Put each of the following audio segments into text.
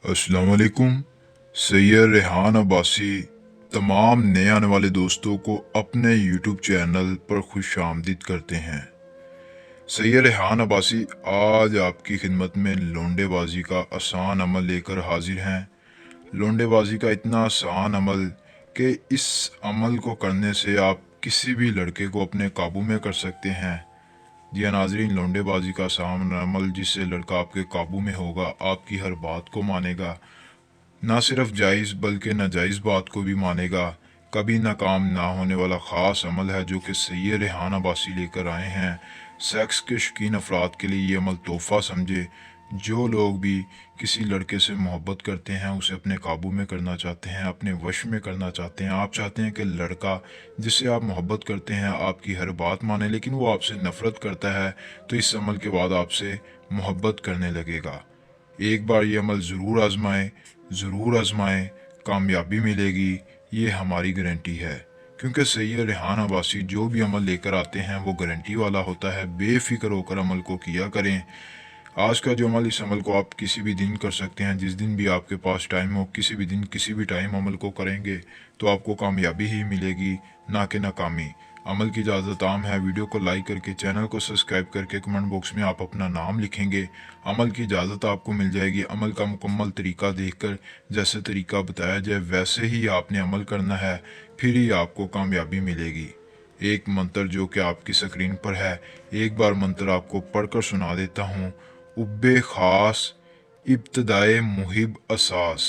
अस्सलाम वालेकुम। सैयद रेहान अब्बासी तमाम नए आने वाले दोस्तों को अपने यूट्यूब चैनल पर खुश आमदीद करते हैं। सैयद रेहान अब्बासी आज आपकी खिदमत में लोंडेबाजी का आसान अमल लेकर हाजिर हैं। लोंडेबाजी का इतना आसान अमल कि इस अमल को करने से आप किसी भी लड़के को अपने काबू में कर सकते हैं। जी हाँ नाज़रीन, लोंडेबाजी का आसान अमल जिससे लड़का आपके काबू में होगा, आपकी हर बात को मानेगा, ना सिर्फ जायज़ बल्कि नाजायज़ बात को भी मानेगा। कभी नाकाम ना होने वाला ख़ास अमल है जो कि सैयद रेहान अब्बासी लेकर आए हैं। सेक्स के शौकीन अफराद के लिए ये अमल तोहफ़ा समझे। जो लोग भी किसी लड़के से मोहब्बत करते हैं, उसे अपने काबू में करना चाहते हैं, अपने वश में करना चाहते हैं। आप चाहते हैं कि लड़का जिससे आप मोहब्बत करते हैं आपकी हर बात माने, लेकिन वो आपसे नफ़रत करता है, तो इस अमल के बाद आपसे मोहब्बत करने लगेगा। एक बार ये अमल ज़रूर आजमाएं, कामयाबी मिलेगी, ये हमारी गारंटी है। क्योंकि सैयद रेहान अब्बासी जो भी अमल लेकर आते हैं वो गारंटी वाला होता है। बेफिक्र होकर अमल को किया करें। आज का जो अमल, इस अमल को आप किसी भी दिन कर सकते हैं, जिस दिन भी आपके पास टाइम हो, किसी भी दिन किसी भी टाइम अमल को करेंगे तो आपको कामयाबी ही मिलेगी, ना कि नाकामी। अमल की इजाज़त आम है। वीडियो को लाइक करके, चैनल को सब्सक्राइब करके कमेंट बॉक्स में आप अपना नाम लिखेंगे। अमल की इजाज़त आपको मिल जाएगी। अमल का मुकम्मल तरीका देखकर जैसे तरीका बताया जाए वैसे ही आपने अमल करना है, फिर ही आपको कामयाबी मिलेगी। एक मंत्र जो कि आपकी स्क्रीन पर है, एक बार मंत्र आपको पढ़कर सुना देता हूँ। उब्बे ख़ास इब्तदाए मुहिब असास,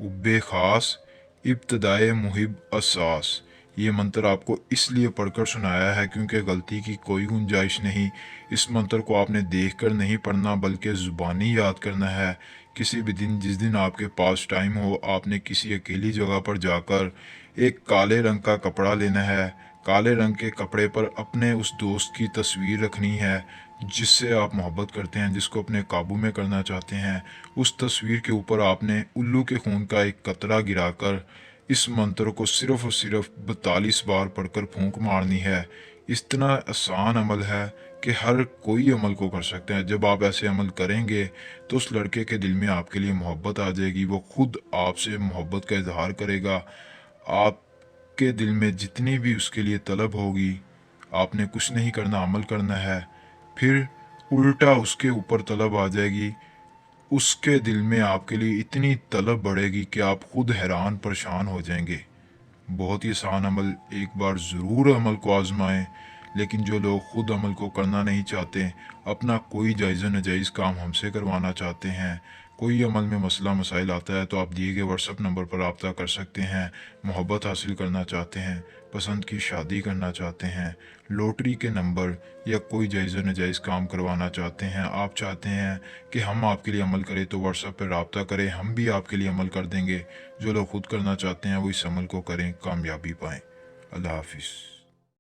उब्बे ख़ास इब्तदाए मुहिब असास। ये मंत्र आपको इसलिए पढ़कर सुनाया है क्योंकि गलती की कोई गुंजाइश नहीं। इस मंत्र को आपने देखकर नहीं पढ़ना बल्कि ज़ुबानी याद करना है। किसी भी दिन, जिस दिन आपके पास टाइम हो, आपने किसी अकेली जगह पर जाकर एक काले रंग का कपड़ा लेना है। काले रंग के कपड़े पर अपने उस दोस्त की तस्वीर रखनी है जिससे आप मोहब्बत करते हैं, जिसको अपने काबू में करना चाहते हैं। उस तस्वीर के ऊपर आपने उल्लू के खून का एक कतरा गिराकर इस मंत्र को सिर्फ और सिर्फ 42 बार पढ़कर फूंक मारनी है। इतना आसान अमल है कि हर कोई अमल को कर सकते हैं। जब आप ऐसे अमल करेंगे तो उस लड़के के दिल में आपके लिए मोहब्बत आ जाएगी। वो खुद आपसे मोहब्बत का इजहार करेगा। आपके दिल में जितनी भी उसके लिए तलब होगी, आपने कुछ नहीं करना, अमल करना है। फिर उल्टा उसके ऊपर तलब आ जाएगी। उसके दिल में आपके लिए इतनी तलब बढ़ेगी कि आप खुद हैरान परेशान हो जाएंगे। बहुत ही आसान अमल, एक बार ज़रूर अमल को आजमाएं। लेकिन जो लोग खुद अमल को करना नहीं चाहते, अपना कोई जायज़ नाजायज़ काम हमसे करवाना चाहते हैं, कोई अमल में मसला मसाइल आता है, तो आप दिए गए व्हाट्सअप नंबर पर रब्ता कर सकते हैं। मोहब्बत हासिल करना चाहते हैं, पसंद की शादी करना चाहते हैं, लॉटरी के नंबर या कोई जायज़ नाजायज़ काम करवाना चाहते हैं, आप चाहते हैं कि हम आपके लिए अमल करें, तो व्हाट्सएप पर रब्ता करें, हम भी आपके लिए अमल कर देंगे। जो लोग खुद करना चाहते हैं वो इस अमल को करें, कामयाबी पाएँ। अल्लाह हाफिज़।